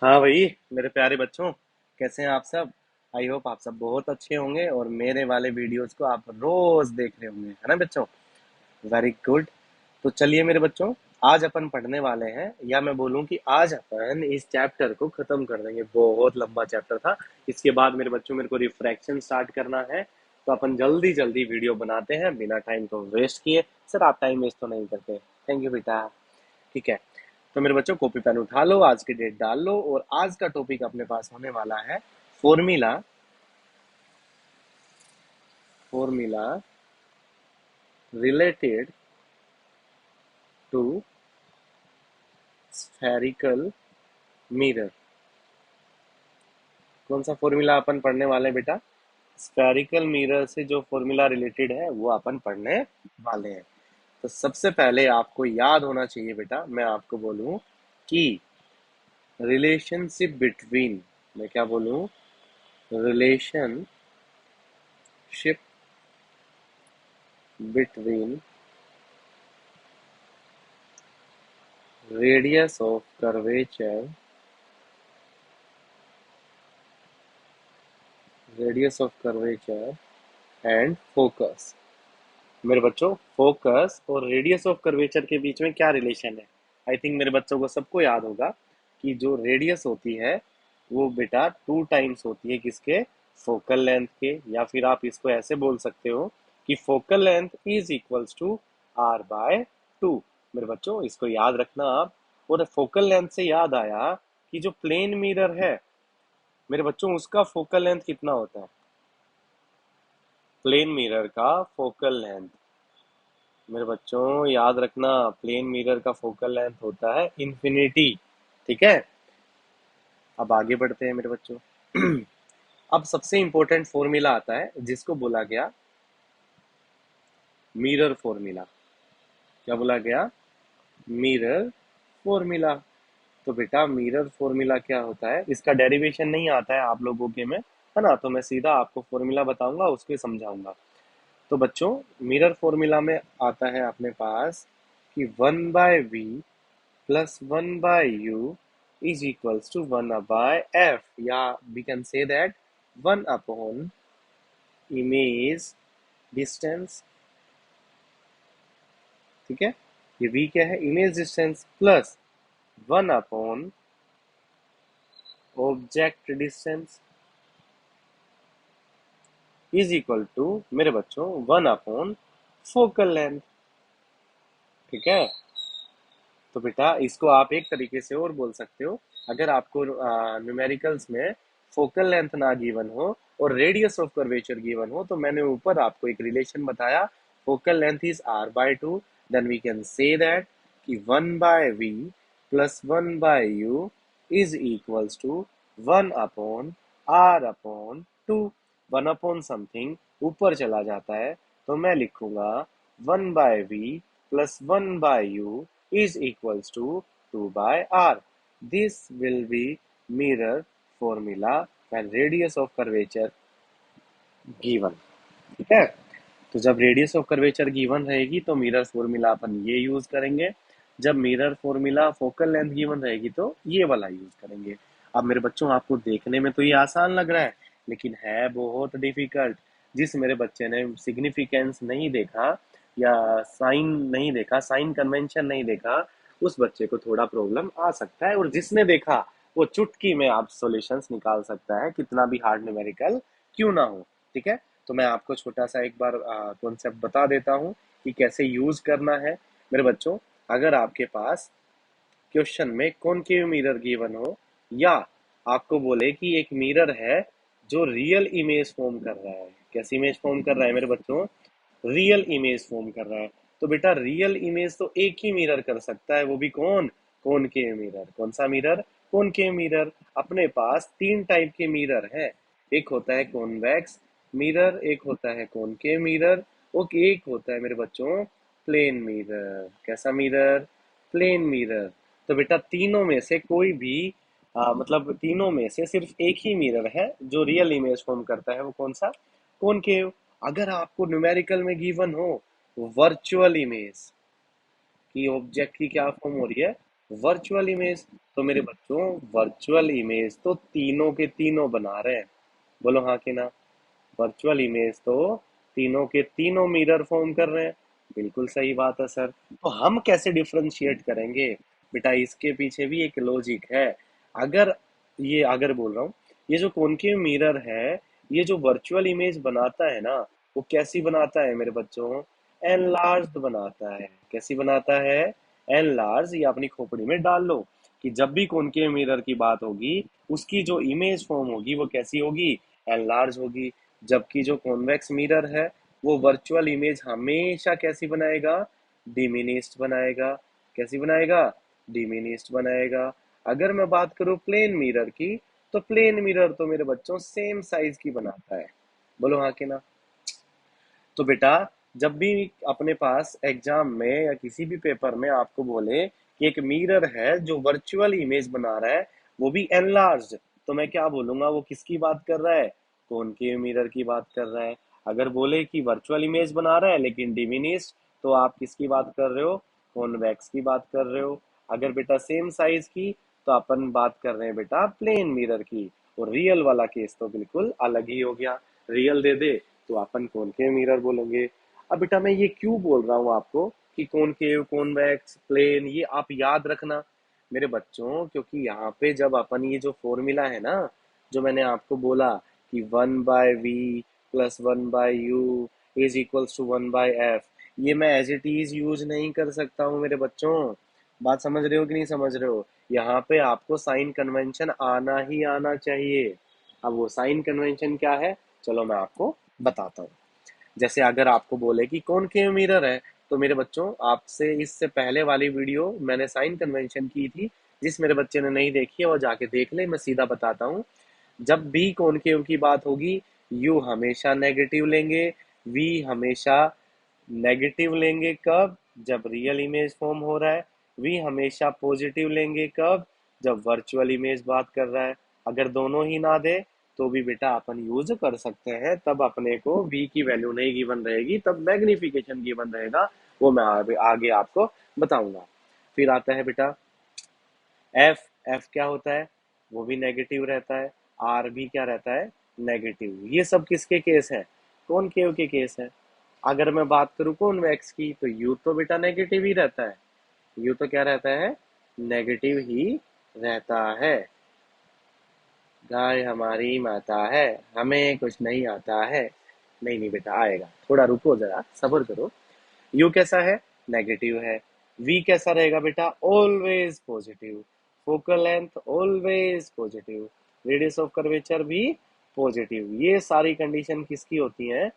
हाँ भाई, मेरे प्यारे बच्चों, कैसे हैं आप सब। आई होप आप सब बहुत अच्छे होंगे और मेरे वाले वीडियोस को आप रोज देख रहे होंगे, है ना बच्चों। Very good. तो चलिए मेरे बच्चों, आज अपन पढ़ने वाले हैं, या मैं बोलूं कि आज अपन इस चैप्टर को खत्म कर देंगे। बहुत लंबा चैप्टर था। इसके बाद मेरे बच्चों मेरे को रिफ्रैक्शन स्टार्ट करना है, तो अपन जल्दी जल्दी वीडियो बनाते हैं बिना टाइम को वेस्ट किए। सर आप टाइम वेस्ट तो नहीं करते। थैंक यू बेटा। ठीक है। तो मेरे बच्चों कॉपी पेन उठा लो, आज की डेट डाल लो, और आज का टॉपिक अपने पास होने वाला है formula. Formula related to spherical mirror. कौन सा फॉर्मूला अपन पढ़ने वाले हैं बेटा? स्फेरिकल मिरर से जो फॉर्मूला रिलेटेड है वो अपन पढ़ने वाले हैं। तो सबसे पहले आपको याद होना चाहिए बेटा, मैं आपको बोलूं कि रिलेशनशिप बिटवीन, मैं क्या बोलूं, relationship between radius of curvature, radius of curvature and focus। मेरे बच्चों, फोकस और रेडियस ऑफ कर्वेचर के बीच में क्या रिलेशन है? आई थिंक मेरे बच्चों को सबको याद होगा कि जो रेडियस होती है वो बेटा 2 टाइम्स होती है किसके? फोकल लेंथ के। या फिर आप इसको ऐसे बोल सकते हो कि focal length is equals to r/2। मेरे बच्चों इसको याद रखना आप। और फोकल लेंथ से याद आया कि जो प्लेन मिरर है मेरे बच्चों, उसका फोकल लेंथ कितना होता है? प्लेन मिरर का फोकल लेंथ, मेरे बच्चों याद रखना, प्लेन मिरर का फोकल लेंथ होता है इन्फिनिटी। ठीक है। अब आगे बढ़ते हैं मेरे बच्चों। अब सबसे इंपॉर्टेंट फॉर्मूला आता है जिसको बोला गया मिरर फॉर्मूला। क्या बोला गया? Mirror formula. तो बेटा मिरर फॉर्मूला क्या होता है, इसका डेरिवेशन नहीं आता है आप लोगों के में, है ना। तो मैं सीधा आपको फॉर्मूला बताऊंगा, उसके समझाऊंगा। तो बच्चों, मिरर फॉर्मूला में आता है अपने पास कि 1/v plus 1/u is equals to 1/f, या we can say that 1 upon image distance. ठीक है। ये v क्या है? Image distance plus 1 upon object distance is equal to मेरे बच्चों 1 अपॉन फोकल लेंथ। ठीक है। तो बेटा इसको आप एक तरीके से और बोल सकते हो, अगर आपको न्यूमेरिकल्स में फोकल लेंथ ना गिवन हो और रेडियस ऑफ कर्वेचर गिवन हो, तो मैंने ऊपर आपको एक रिलेशन बताया, focal length is r/2, then we can say that कि 1/v plus 1/u is equals to 1/r/2। 1 upon something ऊपर चला जाता है, तो मैं लिखूंगा 1/v plus 1/u is equals to 2/r. This will be mirror formula when radius of curvature given। ठीक है। तो जब रेडियस ऑफ कर्वेचर गिवन रहेगी तो मिरर फॉर्मूला अपन ये यूज करेंगे। जब mirror formula focal length given रहेगी तो ये वाला यूज करेंगे। अब मेरे बच्चों, आपको देखने में तो ये आसान लग रहा है, लेकिन है बहुत डिफिकल्ट। जिस मेरे बच्चे ने सिग्निफिकेंस नहीं देखा या साइन नहीं देखा, साइन कन्वेंशन नहीं देखा, उस बच्चे को थोड़ा प्रॉब्लम आ सकता है। और जिसने देखा वो चुटकी में आप सॉल्यूशंस निकाल सकता है, कितना भी हार्ड न्यूमेरिकल क्यों ना हो। ठीक है। तो मैं आपको छोटा सा एक बार कॉन्सेप्ट बता देता हूँ कि कैसे यूज करना है। मेरे बच्चों, अगर आपके पास क्वेश्चन में कॉनकेव मिरर गिवन हो, या आपको बोले कि एक मिरर है जो रियल इमेज फॉर्म कर रहा है। कैसी इमेज फॉर्म कर रहा है मेरे बच्चों? रियल इमेज फॉर्म कर रहा है। तो बेटा रियल इमेज तो एक ही मिरर कर सकता है, वो भी कौन? Concave mirror. कौन सा मिरर? Concave mirror. अपने पास 3 टाइप के मिरर है। एक होता है कॉन्वेक्स मिरर, एक होता है कॉनकेव मिरर, और एक होता है मेरे बच्चों प्लेन मिरर। कैसा मिरर? Plane mirror. तो बेटा तीनों में से कोई भी मतलब तीनों में से सिर्फ एक ही मिरर है जो रियल इमेज फॉर्म करता है, वो कौन सा? कॉनकेव। अगर आपको न्यूमेरिकल में गिवन हो वर्चुअल इमेज, कि ऑब्जेक्ट की क्या फॉर्म हो रही है? वर्चुअल इमेज, तो मेरे बच्चों वर्चुअल इमेज तो तीनों के तीनों बना रहे हैं, बोलो हाँ कि ना। वर्चुअल इमेज तो तीनों के तीनों मिरर फॉर्म कर रहे हैं। बिल्कुल सही बात है सर। तो हम कैसे डिफरेंशिएट करेंगे बेटा, इसके पीछे भी एक लॉजिक है। अगर अगर बोल रहा हूँ, ये जो कॉनकेव मिरर है, ये जो वर्चुअल इमेज बनाता है ना, वो कैसी बनाता है मेरे बच्चों? एनलार्ज्ड बनाता है। कैसी बनाता है? एनलार्ज। ये अपनी खोपड़ी में डाल लो कि जब भी कॉनकेव मिरर की बात होगी, उसकी जो इमेज फॉर्म होगी वो कैसी होगी? एनलार्ज होगी। जबकि जो कॉन्वेक्स मिरर है, वो वर्चुअल इमेज हमेशा कैसी बनाएगा? डिमिनिस्ड बनाएगा। कैसी बनाएगा? डिमिनिस्ड बनाएगा। अगर मैं बात करूं प्लेन मिरर की, तो प्लेन मिरर तो मेरे बच्चों सेम साइज की बनाता है। बोलो हाँ कि ना। तो बेटा, जब भी अपने पास एग्जाम में या किसी भी पेपर में आपको बोले कि एक मिरर है जो वर्चुअल इमेज बना रहा है, वो भी एनलार्ज, तो मैं क्या बोलूंगा? वो किसकी बात कर रहा है? कॉनकेव मिरर की बात कर रहा है। अगर बोले कि वर्चुअल इमेज बना रहा है लेकिन डिमिनिस्ड, तो आप किसकी बात कर रहे हो? कॉन्वेक्स की बात कर रहे हो। अगर बेटा सेम साइज की, तो अपन बात कर रहे हैं बेटा प्लेन मिरर की। और रियल वाला केस तो बिल्कुल अलग ही हो गया। रियल दे दे तो अपन कॉनकेव मिरर बोलेंगे। अब बेटा मैं ये क्यों बोल रहा हूँ आपको कि कॉनकेव, कॉन्वेक्स, प्लेन, ये आप याद रखना मेरे बच्चों, क्योंकि यहाँ पे जब अपन ये जो फॉर्मूला है ना, जो मैंने आपको बोला कि 1/v plus 1/u is equals to 1/f, ये मैं एज इट इज यूज नहीं कर सकता हूँ मेरे बच्चों। बात समझ रहे हो कि नहीं समझ रहे हो? यहाँ पे आपको साइन कन्वेंशन आना ही आना चाहिए। अब वो साइन कन्वेंशन क्या है, चलो मैं आपको बताता हूँ। जैसे अगर आपको बोले कि कॉनकेव मिरर है, तो मेरे बच्चों आपसे इससे पहले वाली वीडियो मैंने साइन कन्वेंशन की थी। जिस मेरे बच्चे ने नहीं देखी है वो जाके देख ले। मैं सीधा बताता हूँ, जब भी कॉनकेव की बात होगी, यू हमेशा नेगेटिव लेंगे, वी हमेशा नेगेटिव लेंगे। कब? जब रियल इमेज फॉर्म हो रहा है। वी हमेशा पॉजिटिव लेंगे। कब? जब वर्चुअल इमेज बात कर रहा है। अगर दोनों ही ना दे, तो भी बेटा अपन यूज कर सकते हैं। तब अपने को वी की वैल्यू नहीं गिवन रहेगी, तब मैग्निफिकेशन गिवन रहेगा। वो मैं आगे आपको बताऊंगा। फिर आता है बेटा एफ। एफ क्या होता है? वो भी नेगेटिव रहता है। आर भी क्या रहता है? नेगेटिव। ये सब किसके केस है? कॉनकेव के केस है। अगर मैं बात करूं कॉन्वेक्स की, तो यू तो बेटा नेगेटिव ही रहता है। यू तो क्या रहता है? नेगेटिव ही रहता है। गाय हमारी माता है, हमें कुछ नहीं आता है। नहीं नहीं बेटा, आएगा, थोड़ा रुको, जरा सब्र करो। यू कैसा है? नेगेटिव है। वी कैसा रहेगा बेटा? Always positive. Focal length always positive. Radius of curvature भी पॉजिटिव। ये सारी कंडीशन किसकी होती हैं?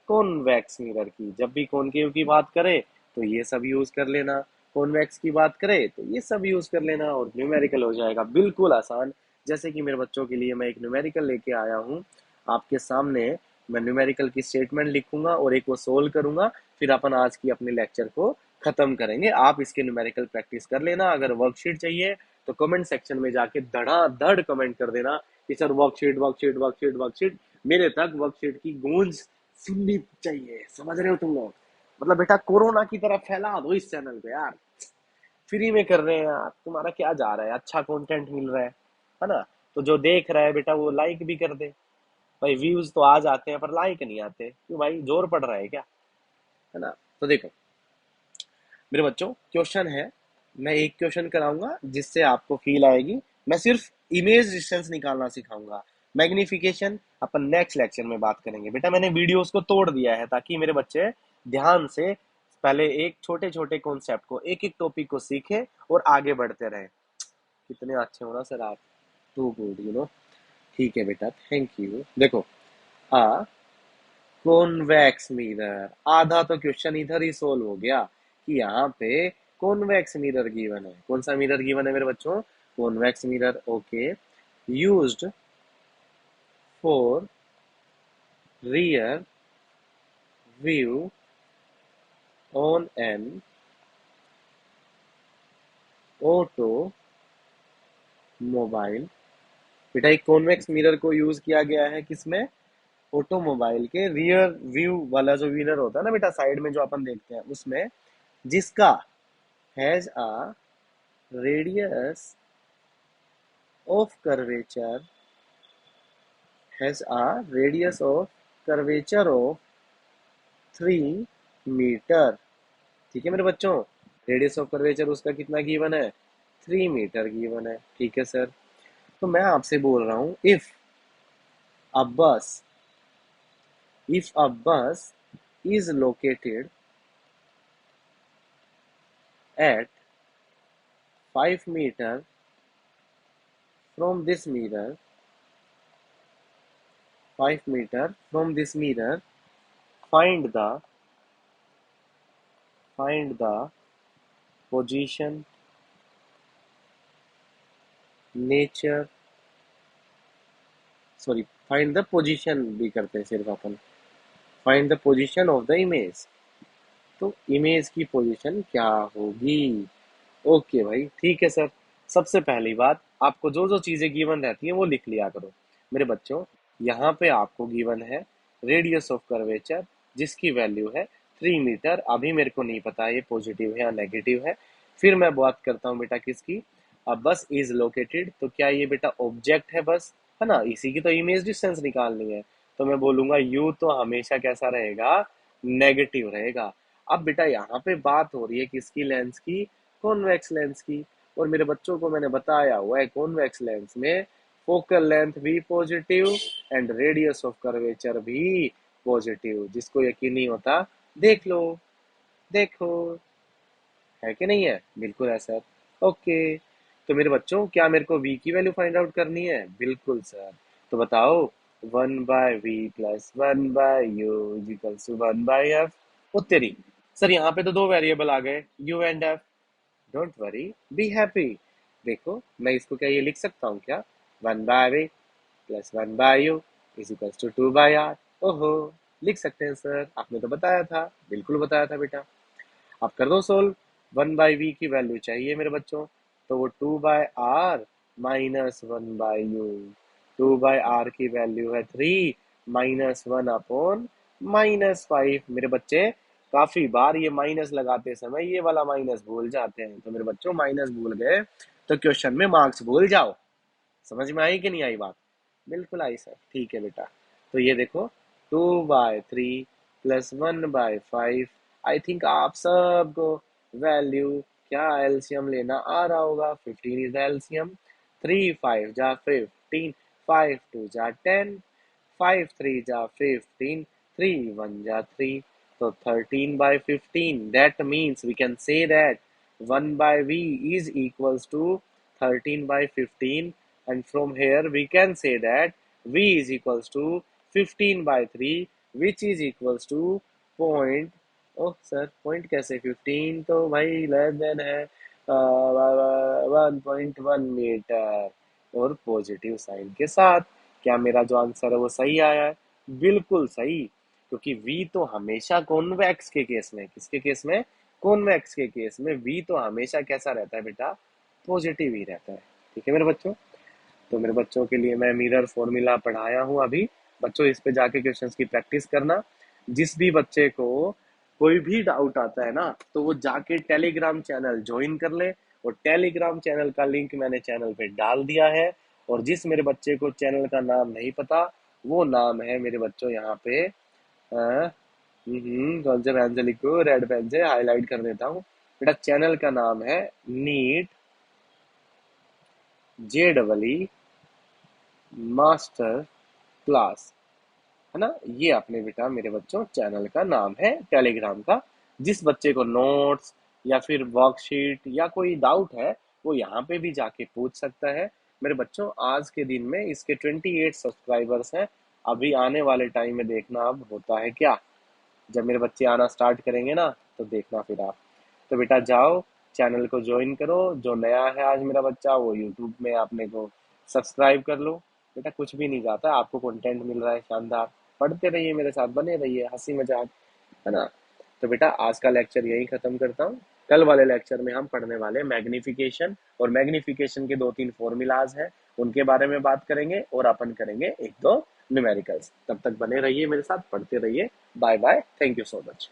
कॉन्वेक्स मिरर की। जब भी कॉनकेव की बात करें, तो ये सब यूज कर लेना। कॉन्वेक्स की बात करें तो ये सब यूज कर लेना, और न्यूमेरिकल हो जाएगा बिल्कुल आसान। जैसे कि मेरे बच्चों के लिए मैं एक न्यूमेरिकल लेके आया हूँ आपके सामने। मैं न्यूमेरिकल की स्टेटमेंट लिखूंगा और एक वो सोल्व करूंगा। फिर अपन आज की अपने लेक्चर को खत्म करेंगे। आप इसके न्यूमेरिकल प्रैक्टिस कर लेना। अगर वर्कशीट चाहिए तो कमेंट सेक्शन में जाके धड़ाधड़ कमेंट कर देना कि sir worksheet worksheet worksheet worksheet. मेरे तक वर्कशीट की गूंज सुननी चाहिए, समझ रहे हो तुम लोग? मतलब बेटा कोरोना की तरह फैला दो इस चैनल पे यार। फ्री में कर रहे हैं यार, तुम्हारा क्या जा रहा है? अच्छा कंटेंट मिल रहा है ना? तो जो देख रहा है बेटा वो लाइक भी कर दे। भाई व्यूज तो आ जाते हैं पर लाइक नहीं आते, क्यों भाई? जोर पड़ रहा है क्या? है ना? तो देखो मेरे बच्चों, क्वेश्चन है। मैं एक क्वेश्चन कराऊंगा जिससे आपको फील आएगी। मैं सिर्फ इमेज डिस्टेंस निकालना सिखाऊंगा। मैग्निफिकेशन अपन नेक्स्ट लेक्चर में बात करेंगे। बेटा मैंने वीडियोस को तोड़ दिया है ताकि मेरे बच्चे ध्यान से पहले एक छोटे छोटे कॉन्सेप्ट को, एक एक टॉपिक को सीखे और आगे बढ़ते रहे। कितने अच्छे हो ना सर आप। टू गुड ठीक है बेटा, थैंक यू। देखो, आ कॉन्वेक्स मिरर, आधा तो क्वेश्चन इधर ही सोल्व हो गया कि यहाँ पे कॉन्वेक्स मिरर गिवन है। कौन सा मिरर गिवन है मेरे बच्चों? Convex mirror. Okay. Used for rear view on an auto mobile. बेटा एक कॉन्वेक्स मिरर को यूज किया गया है किसमें? ऑटोमोबाइल के रियर व्यू वाला जो मिरर होता है ना बेटा, साइड में जो अपन देखते हैं उसमें, जिसका has a radius of curvature has a radius of curvature of 3 metre. ठीक है मेरे बच्चों, रेडियस ऑफ कर्वेचर उसका कितना गिवन है, 3 मीटर गिवन है। ठीक है सर, तो मैं आपसे बोल रहा हूं a bus if a bus is located at 5 meter from this mirror, 5 meter from this mirror, find the position, nature, sorry find the position भी करते हैं सिर्फ अपन, find the position of the image. तो इमेज की position क्या होगी। Okay भाई, ठीक है सर। सबसे पहली बात, आपको जो जो चीजें गिवन रहती हैं वो लिख लिया करो मेरे बच्चों। यहाँ पे आपको गिवन है रेडियस ऑफ कर्वेचर, जिसकी वैल्यू है 3 मीटर। अभी मेरे को नहीं पता ये पॉजिटिव है या नेगेटिव है। फिर मैं बात करता हूँ बेटा किसकी, अब बस इज लोकेटेड, तो क्या ये बेटा ऑब्जेक्ट है बस, है ना, इसी की तो इमेज डिस्टेंस निकालनी है। तो मैं बोलूंगा यू तो हमेशा कैसा रहेगा, नेगेटिव रहेगा। अब बेटा यहाँ पे बात हो रही है किसकी, लेंस की, कॉन्वेक्स लेंस की। और मेरे बच्चों को मैंने बताया हुआ है कॉन्वेक्स लेंस में फोकल लेंथ भी positive and radius of curvature भी पॉजिटिव। जिसको यकीन नहीं होता देख लो, देखो, है कि नहीं है, बिल्कुल है सर। ओके, तो मेरे बच्चों क्या मेरे को v की वैल्यू फाइंड आउट करनी है, बिल्कुल सर। तो बताओ 1/v plus 1/u equals to 1/f। ओ तेरी, सर यहाँ पे तो दो वेरिएबल आ गए u and f। Don't worry, be happy. देखो मैं इसको क्या ये लिख सकता हूँ क्या, 1/v plus 1/u is equals to 2/r। ओहो, लिख सकते हैं सर, आपने तो बताया था, बिल्कुल बताया था बेटा। आप कर दो सोल्व। 1/v की वैल्यू चाहिए मेरे बच्चों, तो वो 2/r माइनस 1/u। 2/r की वैल्यू है 3 माइनस 1/-5। मेरे बच्चे काफी बार ये माइनस लगाते समय ये वाला माइनस भूल जाते हैं, तो मेरे बच्चों माइनस भूल गए तो क्वेश्चन में मार्क्स भूल जाओ। समझ में आई कि नहीं आई बात, बिल्कुल आई सर। ठीक है बेटा, तो ये देखो 2/3 प्लस 1/5। आई थिंक आप सबको वैल्यू क्या एलसीएम लेना आ रहा होगा। 15 इज द एलसीएम। 3 5 जा 15, 5 2 जा 10, 5 3 जा 15, 3 1 जा 3, तो 13/15। That means we can say that 1/v is equals to 13/15, and from here we can say that v is equals to 15/3, which is equals to point, oh sir point कैसे, 15 तो भाई less than है 1.1 metre और positive sign के साथ। क्या मेरा जो आंसर है वो सही आया है, बिल्कुल सही। क्योंकि v तो हमेशा कॉन्वेक्स के केस में, किसके केस में, कॉन्वेक्स के केस में v तो हमेशा कैसा रहता है बेटा, पॉजिटिव ही रहता है। ठीक है मेरे बच्चों, तो मेरे बच्चों के लिए मैं मिरर फॉर्मूला पढ़ाया हूँ अभी। बच्चों इस पे जाके क्वेश्चंस की प्रैक्टिस करना। जिस भी बच्चे को कोई भी डाउट आता है ना, तो वो जाके टेलीग्राम चैनल ज्वाइन कर ले। और टेलीग्राम चैनल का लिंक मैंने चैनल पे डाल दिया है। और जिस मेरे बच्चे को चैनल का नाम नहीं पता, वो नाम है मेरे बच्चों यहाँ पे कौन से पेन से लिखो, रेड पेन से हाईलाइट कर देता हूँ बेटा। चैनल का नाम है नीट JEE मास्टर क्लास, है ना। ये अपने बेटा मेरे बच्चों चैनल का नाम है टेलीग्राम का। जिस बच्चे को नोट्स या फिर वर्कशीट या कोई डाउट है, वो यहाँ पे भी जाके पूछ सकता है। मेरे बच्चों आज के दिन में इसके 28 सब्सक्राइबर्स हैं। अभी आने वाले टाइम में देखना अब होता है क्या, जब मेरे बच्चे आना स्टार्ट करेंगे ना, तो देखना फिर आप। तो बेटा जाओ चैनल को ज्वाइन करो। जो नया है आज मेरा बच्चा, वो यूट्यूब में आपने को सब्सक्राइब कर लो। बेटा कुछ भी नहीं जाता, आपको कंटेंट मिल रहा है शानदार, पढ़ते रहिए मेरे साथ, बने रहिए, हंसी मजाक, है ना। तो बेटा आज का लेक्चर यही खत्म करता हूँ। कल वाले लेक्चर में हम पढ़ने वाले मैग्निफिकेशन, और मैग्निफिकेशन के 2-3 फॉर्मूलाज हैं, उनके बारे में बात करेंगे। और अपन करेंगे 1-2 न्यूमेरिकल्स। तब तक बने रहिए मेरे साथ, पढ़ते रहिए। Bye bye, thank you so much.